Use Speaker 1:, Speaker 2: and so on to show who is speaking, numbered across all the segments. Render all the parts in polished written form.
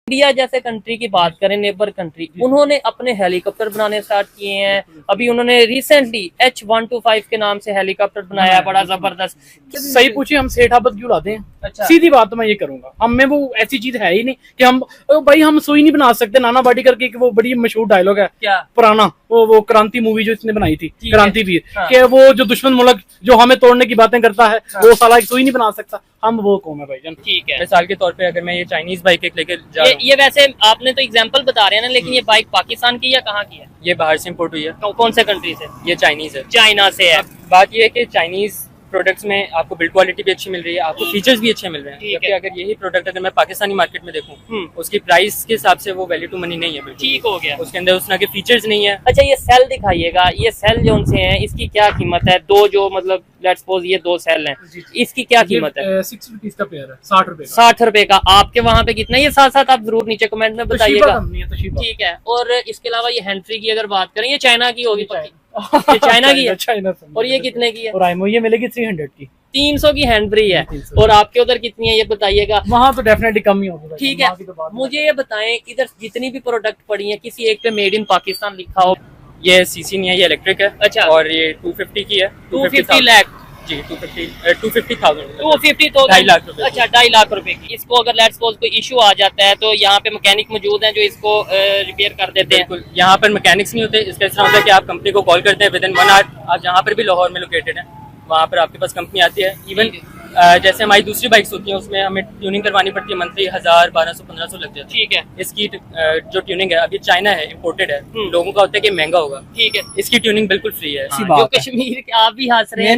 Speaker 1: India जैसे country की बात करें, नेबर कंट्री, उन्होंने अपने हेलीकॉप्टर बनाने स्टार्ट किए हैं। अभी उन्होंने रिसेंटली H125 के नाम से हेलीकॉप्टर बनाया है, बड़ा जबरदस्त।
Speaker 2: सही पूछिए, हम सेठाबद क्यों लाते हैं?
Speaker 1: अच्छा।
Speaker 2: सीधी बात तो मैं ये करूंगा, हम में वो ऐसी चीज है ही नहीं कि हम भाई हम सुई नहीं बना सकते। नाना बाटी करके एक वो बड़ी मशहूर डायलॉग है,
Speaker 1: क्या?
Speaker 2: पुराना वो क्रांति मूवी जो इसने बनाई थी, क्रांति वीर,
Speaker 1: हाँ।
Speaker 2: कि वो जो दुश्मन मुल्क जो हमें तोड़ने की बातें करता है, हाँ। वो साला एक सुई नहीं बना सकता। हम वो कौन है भाईजान?
Speaker 1: ठीक है।
Speaker 3: मिसाल के तौर पे अगर मैं ये चाइनीज बाइक एक लेके जा रहा हूँ,
Speaker 1: ये वैसे आपने तो एग्जांपल बता रहे हैं ना, लेकिन ये बाइक पाकिस्तान की या कहाँ की है?
Speaker 3: ये बाहर से इम्पोर्ट हुई है।
Speaker 1: कौन से कंट्री से?
Speaker 3: ये चाइनीज है।
Speaker 1: चाइना से है।
Speaker 3: बात ये है कि चाइनीज प्रोडक्ट्स में आपको बिल्ड क्वालिटी भी अच्छी मिल रही है, आपको फीचर्स भी अच्छे मिल रहे हैं। जबकि अगर यही प्रोडक्ट अगर मैं पाकिस्तानी मार्केट में देखूं, उसकी प्राइस के हिसाब से वो वैल्यू टू मनी नहीं है। बिल्कुल
Speaker 1: ठीक हो गया।
Speaker 3: उसके अंदर उस तरह के फीचर्स नहीं है।
Speaker 1: अच्छा, ये सेल दिखाइएगा, ये सेल जो उनसे हैं, इसकी क्या कीमत है? दो जो मतलब लेट्स सपोज ये दो सेल हैं, इसकी क्या कीमत है?
Speaker 2: 6 रुपीज का पेयर है, 60 रुपए।
Speaker 1: 60 रुपए का। आपके वहाँ पे कितना? ये साथ साथ आप जरूर नीचे कमेंट में बताइएगा। ठीक है। और इसके अलावा ये हैंड फ्री की अगर बात करें, ये चाइना की होगी पक्की? ये चाइना की है।
Speaker 2: चाइना। और
Speaker 1: ये कितने की है?
Speaker 2: और आईमो ये मिलेगी 300 की।
Speaker 1: 300 की हैंड फ्री है। और आपके उधर कितनी है ये बताइएगा।
Speaker 2: वहाँ तो डेफिनेटली कम ही होगी।
Speaker 1: ठीक है। मुझे ये बताएं, इधर जितनी भी प्रोडक्ट पड़ी है, किसी एक पे मेड इन पाकिस्तान लिखा हो?
Speaker 3: ये सीसी नहीं है, ये इलेक्ट्रिक है।
Speaker 1: अच्छा।
Speaker 3: और ये 250 की है।
Speaker 1: 250 लाख
Speaker 3: जी, 250,000
Speaker 1: 250 तो
Speaker 3: 2.5 लाख रुपए।
Speaker 1: अच्छा, 2.5 लाख रुपए की। इसको अगर लेट्स सपोज कोई इशू आ जाता है तो यहाँ पे मैकेनिक मौजूद हैं जो इसको रिपेयर कर देते हैं?
Speaker 3: बिल्कुल। यहाँ पर मैकेनिक्स नहीं होते। इसका इस तरह होता है कि आप कंपनी को कॉल करते हैं, विद इन 1 आवर आप जहाँ पर भी लाहौर में लोकेटेड है वहाँ पर आपके पास कंपनी आती है। इवन जैसे हमारी दूसरी बाइक्स होती हैं, उसमें हमें ट्यूनिंग करवानी पड़ती है, मंथली 1000, 1200, 1500 लग जाती है।
Speaker 1: ठीक है।
Speaker 3: इसकी जो ट्यूनिंग है, अभी चाइना है, इम्पोर्टेड है, लोगों का होता है कि महंगा होगा।
Speaker 1: ठीक है।
Speaker 3: इसकी ट्यूनिंग बिल्कुल फ्री है।
Speaker 1: जो कश्मीर के, आप भी हंस रहे हैं,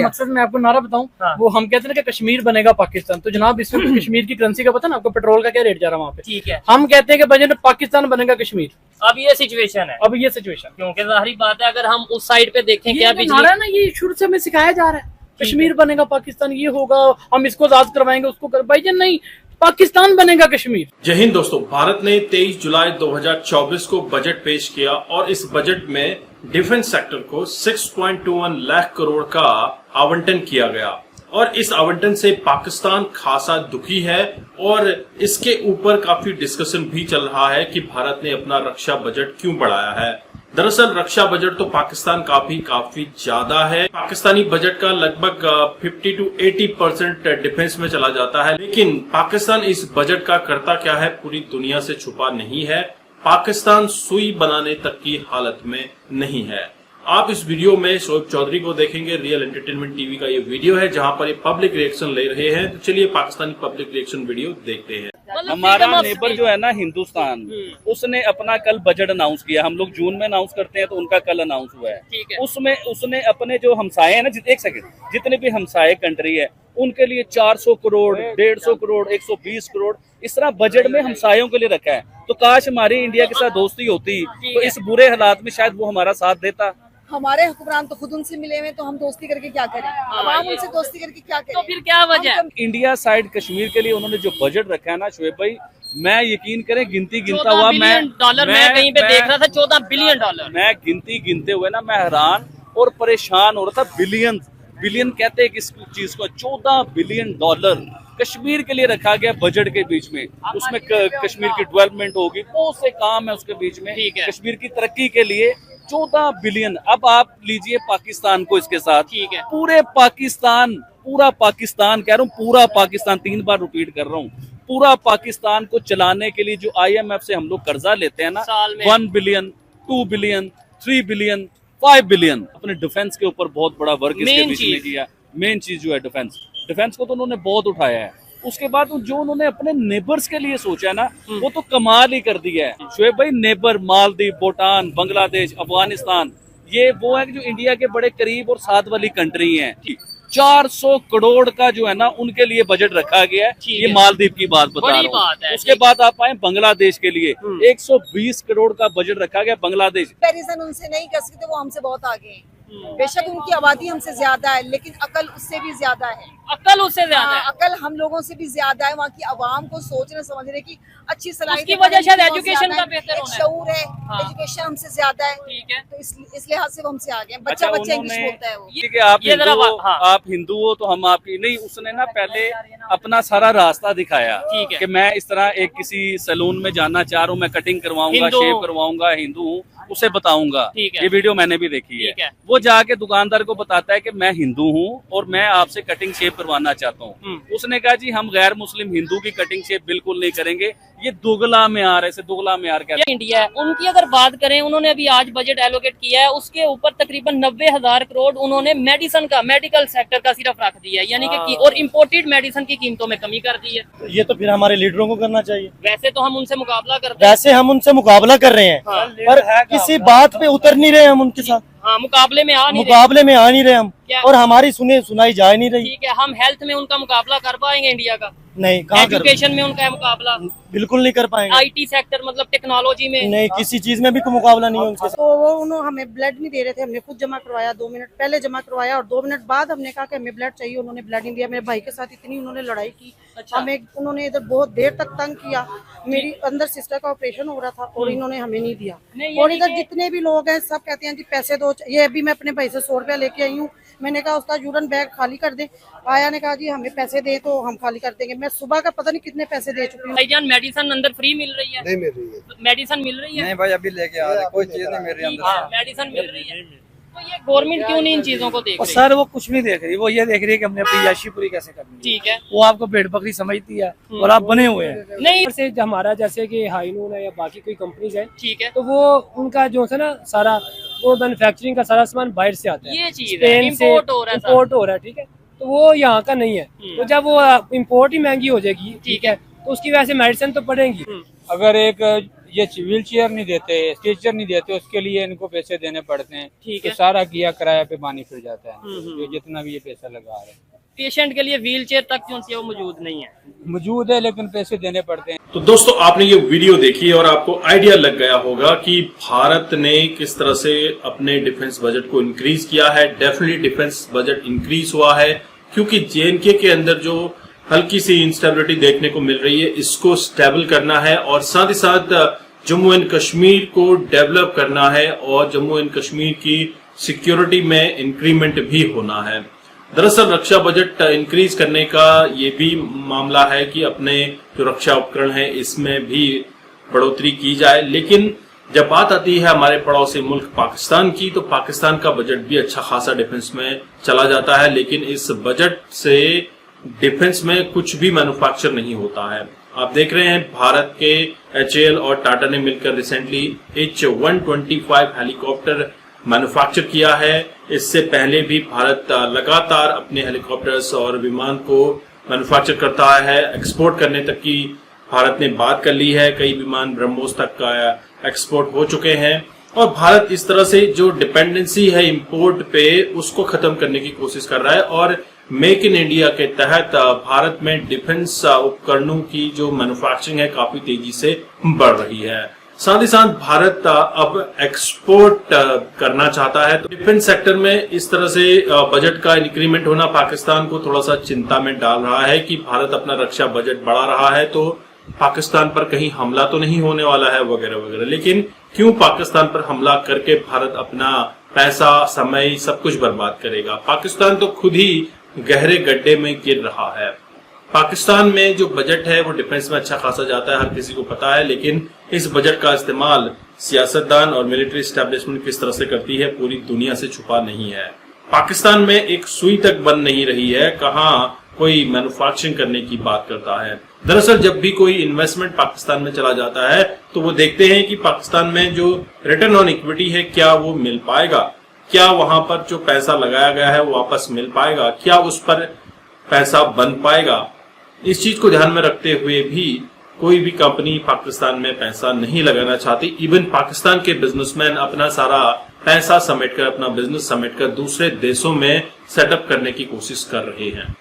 Speaker 2: मकसद मैं आपको नारा बताऊं, वो हम कहते हैं कि कश्मीर बनेगा पाकिस्तान, तो जनाब इसमें कश्मीर की करेंसी का पता ना आपको? पेट्रोल का क्या रेट जा रहा है वहाँ पे?
Speaker 1: ठीक है।
Speaker 2: हम कहते हैं कि बजट पाकिस्तान बनेगा कश्मीर।
Speaker 1: अब ये सिचुएशन है।
Speaker 2: अब ये सिचुएशन,
Speaker 1: क्योंकि जाहिर बात है, अगर हम उस साइड पे देखें, क्या
Speaker 2: नारा ना ये शुरू से हमें सिखाया जा रहा है, कश्मीर बनेगा पाकिस्तान, ये होगा, हम इसको आजाद करवाएंगे, उसको भाईजान नहीं, पाकिस्तान बनेगा कश्मीर।
Speaker 4: जय हिंद दोस्तों, भारत ने 23 जुलाई 2024 को बजट पेश किया और इस बजट में डिफेंस सेक्टर को 6.21 लाख करोड़ का आवंटन किया गया। और इस आवंटन से पाकिस्तान खासा दुखी है और इसके ऊपर काफी डिस्कशन भी चल रहा है कि भारत ने अपना रक्षा बजट क्यों बढ़ाया है। दरअसल रक्षा बजट तो पाकिस्तान का भी काफी ज्यादा है। पाकिस्तानी बजट का लगभग 50 to 80% डिफेंस में चला जाता है। लेकिन पाकिस्तान इस बजट का करता क्या है, पूरी दुनिया से छुपा नहीं है। पाकिस्तान सुई बनाने तक की हालत में नहीं है। आप इस वीडियो में शोएब चौधरी को देखेंगे। रियल एंटरटेनमेंट टीवी का ये वीडियो है जहां पर ये पब्लिक रिएक्शन ले रहे हैं। तो चलिए पाकिस्तानी पब्लिक रिएक्शन वीडियो देखते हैं।
Speaker 5: हमारा नेबर जो है ना हिंदुस्तान, उसने अपना कल बजट अनाउंस किया। हम लोग जून में अनाउंस करते हैं, तो उनका कल अनाउंस हुआ है। उसमें उसने अपने जो हमसाए हैं ना, एक सेकंड, जितने भी हमसाए कंट्री है उनके लिए 400 करोड़, 150 करोड़, 120 करोड़ इस तरह बजट में हमसायों के लिए रखा है। तो काश हमारी इंडिया के साथ दोस्ती होती तो इस बुरे हालात में शायद वो हमारा साथ देता।
Speaker 6: हमारे हुक्मरान तो खुद उनसे मिले हुए, तो हम दोस्ती करके क्या करें? हम उनसे दोस्ती करके क्या करें?
Speaker 1: तो फिर क्या वजह है?
Speaker 5: इंडिया साइड कश्मीर के लिए उन्होंने जो बजट रखा है ना शोएब भाई, मैं यकीन करें गिनता हुआ
Speaker 1: डॉलर मैं कहीं पे देख रहा था, 14 बिलियन डॉलर।
Speaker 5: मैं गिनते हुए ना मैं हैरान और परेशान हो रहा था। बिलियन कहते हैं किस चीज को? 14 बिलियन डॉलर कश्मीर के लिए रखा गया बजट के बीच में। उसमें कश्मीर की डेवलपमेंट होगी, बहुत से काम है उसके बीच में, कश्मीर की तरक्की के लिए 14 बिलियन। अब आप लीजिए पाकिस्तान को इसके साथ,
Speaker 1: ठीक है,
Speaker 5: पूरा पाकिस्तान कह रहा हूँ, पूरा पाकिस्तान, 3 बार रिपीट कर रहा हूँ, पूरा पाकिस्तान को चलाने के लिए जो IMF से हम लोग कर्जा लेते हैं ना, 1 बिलियन, 2 बिलियन, 3 बिलियन, 5 बिलियन अपने डिफेंस के ऊपर बहुत बड़ा वर्क इसके बीच में किया। मेन चीज जो है डिफेंस को तो उन्होंने बहुत उठाया है। उसके बाद जो उन्होंने अपने नेबर्स के लिए सोचा है ना, वो तो कमाल ही कर दिया है शोएब भाई। नेबर मालदीव, भूटान, बांग्लादेश, अफगानिस्तान, ये वो है कि जो इंडिया के बड़े करीब और साथ वाली कंट्री हैं। 400 करोड़ का जो है ना उनके लिए बजट रखा गया है। ये मालदीव की बात बता रहा हूँ। उसके बाद आप आए बांग्लादेश के लिए, 120 करोड़ का बजट रखा गया बांग्लादेश।
Speaker 6: कंपैरिजन उनसे नहीं कर सकते, वो हमसे बहुत आगे हैं। बेशक उनकी आबादी हमसे ज्यादा है, लेकिन अकल उससे भी ज्यादा है।
Speaker 1: अकल उससे ज्यादा
Speaker 6: हाँ,
Speaker 1: है।
Speaker 6: अकल हम लोगों से भी ज्यादा है। वहाँ की आवाम को सोचने समझने की अच्छी सलाहियत
Speaker 1: उसकी
Speaker 6: है,
Speaker 1: वजह शायद
Speaker 6: बहुत
Speaker 1: एजुकेशन
Speaker 6: ज्यादा
Speaker 1: का
Speaker 6: है,
Speaker 1: बेहतर
Speaker 6: एक
Speaker 1: होना है।
Speaker 6: शऊर है,
Speaker 1: हाँ।
Speaker 6: एजुकेशन हमसे ज्यादा है,
Speaker 1: ठीक है।
Speaker 6: तो इस लिहाज से वो हमसे आगे हैं। बच्चा इंग्लिश बोलता है वो।
Speaker 5: ठीक है, आप
Speaker 1: ये
Speaker 5: हिंदू
Speaker 1: जरा
Speaker 5: हो,
Speaker 1: हाँ।
Speaker 5: आप हिंदू हो तो हम आपकी नहीं। उसने ना पहले अपना सारा रास्ता दिखाया
Speaker 1: ठीक है।
Speaker 5: कि मैं इस तरह एक किसी सैलून में जाना चाह रहा हूँ, मैं कटिंग करवाऊंगा,
Speaker 1: हिंदू
Speaker 5: शेव करवाऊंगा, हिंदू हूँ, उसे बताऊंगा।
Speaker 1: ठीक है।
Speaker 5: ये वीडियो मैंने भी देखी
Speaker 1: ठीक है।
Speaker 5: वो जाके दुकानदार को बताता है कि मैं हिंदू हूँ और मैं आपसे कटिंग शेव करवाना चाहता हूँ। उसने कहा जी हम गैर मुस्लिम हिंदू की कटिंग शेव बिल्कुल नहीं करेंगे, ये दुगला म्यार है, इसे दुगला म्यार कहते हैं।
Speaker 1: इंडिया है, उनकी अगर बात करें, उन्होंने अभी आज बजट एलोकेट किया है, उसके ऊपर तकरीबन 90,000 करोड़ उन्होंने मेडिसिन का, मेडिकल सेक्टर का सिर्फ रख दिया है, यानी कि और इम्पोर्टेड मेडिसिन की कीमतों में कमी कर दी है।
Speaker 7: ये तो फिर हमारे लीडरों को करना चाहिए।
Speaker 1: वैसे तो हम उनसे मुकाबला करते हैं।
Speaker 7: वैसे हम उनसे मुकाबला कर रहे हैं,
Speaker 1: हाँ।
Speaker 7: पर किसी बात पे उतर नहीं रहे हम उनके साथ,
Speaker 1: हाँ, मुकाबले में आ नहीं रहे।
Speaker 7: मुकाबले में आ नहीं रहे हम,
Speaker 1: क्या?
Speaker 7: और हमारी सुनाई जा नहीं रही।
Speaker 1: ठीक है, हम हेल्थ में उनका मुकाबला कर पाएंगे इंडिया का?
Speaker 7: नहीं, कहाँ कर,
Speaker 1: एजुकेशन में उनका है मुकाबला?
Speaker 7: बिल्कुल नहीं कर पाएंगे।
Speaker 1: आईटी सेक्टर मतलब टेक्नोलॉजी में
Speaker 7: नहीं, किसी चीज में भी कोई मुकाबला नहीं है उनके साथ।
Speaker 8: तो वो उन्होंने हमें ब्लड नहीं दे रहे थे, हमने खुद जमा करवाया। 2 मिनट पहले जमा करवाया और 2 मिनट बाद हमने कहा कि हमें ब्लड चाहिए, उन्होंने ब्लड नहीं दिया। मेरे भाई के साथ इतनी उन्होंने लड़ाई की।
Speaker 1: अच्छा।
Speaker 8: हमें उन्होंने इधर बहुत देर तक तंग किया। मेरी अंदर सिस्टर का ऑपरेशन हो रहा था और इन्होंने हमें नहीं दिया।
Speaker 1: नहीं,
Speaker 8: और
Speaker 1: ये
Speaker 8: इधर
Speaker 1: नहीं
Speaker 8: जितने भी लोग हैं सब कहते हैं जी पैसे दो। ये अभी मैं अपने भाई से 100 रुपया लेके आई हूँ। मैंने कहा उसका यूरन बैग खाली कर दे। आया ने कहा जी हमें पैसे दे तो हम खाली कर देंगे। मैं सुबह का पता नहीं कितने पैसे दे चुकी हूँ।
Speaker 1: भाईजान, मेडिसिन अंदर फ्री मिल रही है?
Speaker 9: नहीं मिल रही है।
Speaker 1: मेडिसिन मिल रही है?
Speaker 9: नहीं भाई, अभी लेके आ रहे, कोई चीज नहीं मिल रही अंदर
Speaker 1: हाँ, मेडिसिन मिल रही है। तो ये गवर्नमेंट क्यों नहीं इन चीजों को देख
Speaker 2: और
Speaker 1: रही?
Speaker 2: सर वो कुछ नहीं देख रही, वो ये देख रही है कि हमने अपनी याशी पूरी कैसे करनी है।
Speaker 1: ठीक है।
Speaker 2: वो आपको भेड़ बकरी समझती है और आप बने हुए हैं।
Speaker 1: नहीं,
Speaker 10: से हमारा जैसे कि हाइनून है या बाकी कोई कंपनीज है,
Speaker 1: ठीक है,
Speaker 10: तो वो उनका जो है ना सारा वो मैन्युफैक्चरिंग का सारा सामान बाहर से आता है,
Speaker 1: ये चीज है,
Speaker 10: स्पेन से
Speaker 1: इम्पोर्ट हो रहा है।
Speaker 10: इम्पोर्ट हो रहा है। ठीक है, तो वो यहाँ का नहीं है। तो जब वो इम्पोर्ट ही महंगी हो जाएगी, ठीक है, तो उसकी वजह से मेडिसिन तो पड़ेगी।
Speaker 11: अगर एक ये व्हील चेयर नहीं देते, स्ट्रेचर नहीं देते, उसके लिए इनको पैसे देने पड़ते हैं।
Speaker 1: ठीक
Speaker 11: तो
Speaker 1: है।
Speaker 11: सारा किया किराया पे पानी फिर जाता है, ये जितना भी ये पैसा लगा रहे हैं।
Speaker 1: पेशेंट के लिए व्हील चेयर तक जो है वो मौजूद नहीं है।
Speaker 11: मौजूद है लेकिन पैसे देने पड़ते हैं।
Speaker 4: तो दोस्तों, आपने ये वीडियो देखी और आपको आइडिया लग गया होगा कि भारत ने किस तरह से अपने डिफेंस बजट को इंक्रीज किया है। डेफिनेटली डिफेंस बजट इंक्रीज हुआ है क्योंकि जेएनके के अंदर जो हल्की सी इंस्टेबिलिटी देखने को मिल रही है, इसको स्टेबल करना है और साथ ही साथ जम्मू एंड कश्मीर को डेवलप करना है और जम्मू एंड कश्मीर की सिक्योरिटी में इंक्रीमेंट भी होना है। दरअसल रक्षा बजट इंक्रीज करने का ये भी मामला है कि अपने जो रक्षा उपकरण है इसमें भी बढ़ोतरी की जाए। लेकिन जब बात आती है हमारे पड़ोसी मुल्क पाकिस्तान की, तो पाकिस्तान का बजट भी अच्छा खासा डिफेंस में चला जाता है, लेकिन इस बजट से डिफेंस में कुछ भी मैन्युफैक्चर नहीं होता है। आप देख रहे हैं भारत के HAL और टाटा ने मिलकर रिसेंटली H-125 हेलीकॉप्टर मैन्युफैक्चर किया है। इससे पहले भी भारत लगातार अपने हेलीकॉप्टर्स और विमान को मैन्युफैक्चर करता है। एक्सपोर्ट करने तक की भारत ने बात कर ली है, कई विमान ब्रह्मोस तक का एक्सपोर्ट हो चुके हैं और भारत इस तरह से जो डिपेंडेंसी है इंपोर्ट पे उसको खत्म करने की कोशिश कर रहा है और मेक इन इंडिया के तहत भारत में डिफेंस उपकरणों की जो मैन्युफैक्चरिंग है काफी तेजी से बढ़ रही है। साथ ही साथ भारत अब एक्सपोर्ट करना चाहता है, तो डिफेंस सेक्टर में इस तरह से बजट का इंक्रीमेंट होना पाकिस्तान को थोड़ा सा चिंता में डाल रहा है कि भारत अपना रक्षा बजट बढ़ा रहा है तो पाकिस्तान पर कहीं हमला तो नहीं होने वाला है वगैरह वगैरह। लेकिन क्यों पाकिस्तान पर हमला करके भारत अपना पैसा, समय, सब कुछ बर्बाद करेगा? पाकिस्तान तो खुद ही गहरे गड्ढे में गिर रहा है। पाकिस्तान में जो बजट है वो डिफेंस में अच्छा खासा जाता है, हर किसी को पता है, लेकिन इस बजट का इस्तेमाल सियासतदान और मिलिट्री एस्टेब्लिशमेंट किस तरह से करती है पूरी दुनिया से छुपा नहीं है। पाकिस्तान में एक सुई तक बन नहीं रही है, कहाँ कोई मैन्युफैक्चरिंग करने की बात करता है। दरअसल जब भी कोई इन्वेस्टमेंट पाकिस्तान में चला जाता है तो वो देखते हैं कि पाकिस्तान में जो रिटर्न ऑन इक्विटी है क्या वो मिल पाएगा, क्या वहां पर जो पैसा लगाया गया है वो वापस मिल पाएगा, क्या उस पर पैसा बन पाएगा। इस चीज को ध्यान में रखते हुए भी कोई भी कंपनी पाकिस्तान में पैसा नहीं लगाना चाहती। इवन पाकिस्तान के बिजनेसमैन अपना सारा पैसा समेटकर, अपना बिजनेस समेटकर दूसरे देशों में सेटअप करने की कोशिश कर रहे हैं।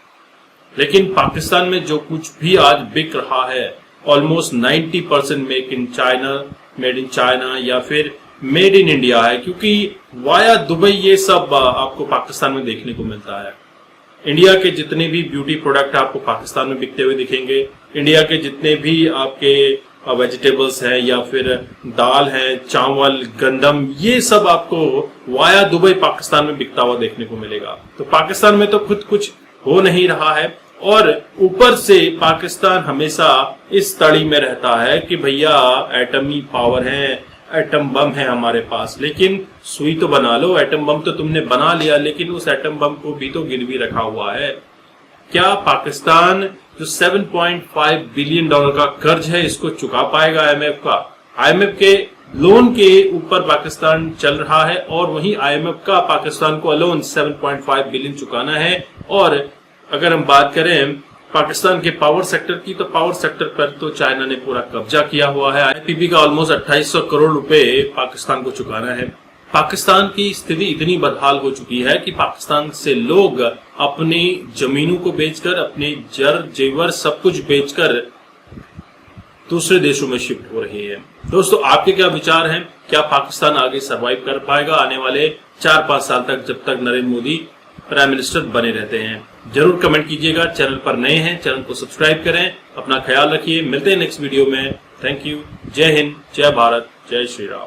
Speaker 4: लेकिन पाकिस्तान में जो कुछ भी आज बिक रहा है, ऑलमोस्ट 90% मेड इन चाइना या फिर मेड इन इंडिया है, क्योंकि वाया दुबई ये सब आपको पाकिस्तान में देखने को मिलता है। इंडिया के जितने भी ब्यूटी प्रोडक्ट आपको पाकिस्तान में बिकते हुए दिखेंगे, इंडिया के जितने भी आपके वेजिटेबल्स हैं या फिर दाल है, चावल, गंदम, ये सब आपको वाया दुबई पाकिस्तान में बिकता हुआ देखने को मिलेगा। तो पाकिस्तान में तो खुद कुछ हो नहीं रहा है, और ऊपर से पाकिस्तान हमेशा इस तड़ी में रहता है कि भैया एटमी पावर है, एटम बम है हमारे पास। लेकिन सुई तो बना लो, एटम बम तो तुमने बना लिया, लेकिन उस एटम बम को भी तो गिरवी रखा हुआ है। क्या पाकिस्तान जो 7.5 बिलियन डॉलर का कर्ज है इसको चुका पाएगा आईएमएफ का? आईएमएफ के लोन के ऊपर पाकिस्तान चल रहा है, और वहीं आईएमएफ का पाकिस्तान को लोन 7.5 बिलियन चुकाना है। और अगर हम बात करें पाकिस्तान के पावर सेक्टर की, तो पावर सेक्टर पर तो चाइना ने पूरा कब्जा किया हुआ है। आईपीपी का ऑलमोस्ट 2800 करोड़ रुपए पाकिस्तान को चुकाना है। पाकिस्तान की स्थिति इतनी बदहाल हो चुकी है कि पाकिस्तान से लोग अपनी जमीनों को बेचकर, अपने जर जेवर सब कुछ बेचकर दूसरे देशों में शिफ्ट हो रही है। दोस्तों, आपके क्या विचार हैं? क्या पाकिस्तान आगे सरवाइव कर पाएगा आने वाले 4-5 साल तक, जब तक नरेंद्र मोदी प्राइम मिनिस्टर बने रहते हैं? जरूर कमेंट कीजिएगा। चैनल पर नए हैं, चैनल को सब्सक्राइब करें। अपना ख्याल रखिए। मिलते हैं नेक्स्ट वीडियो में। Thank you. जय हिंद, जय भारत, जय श्री राम।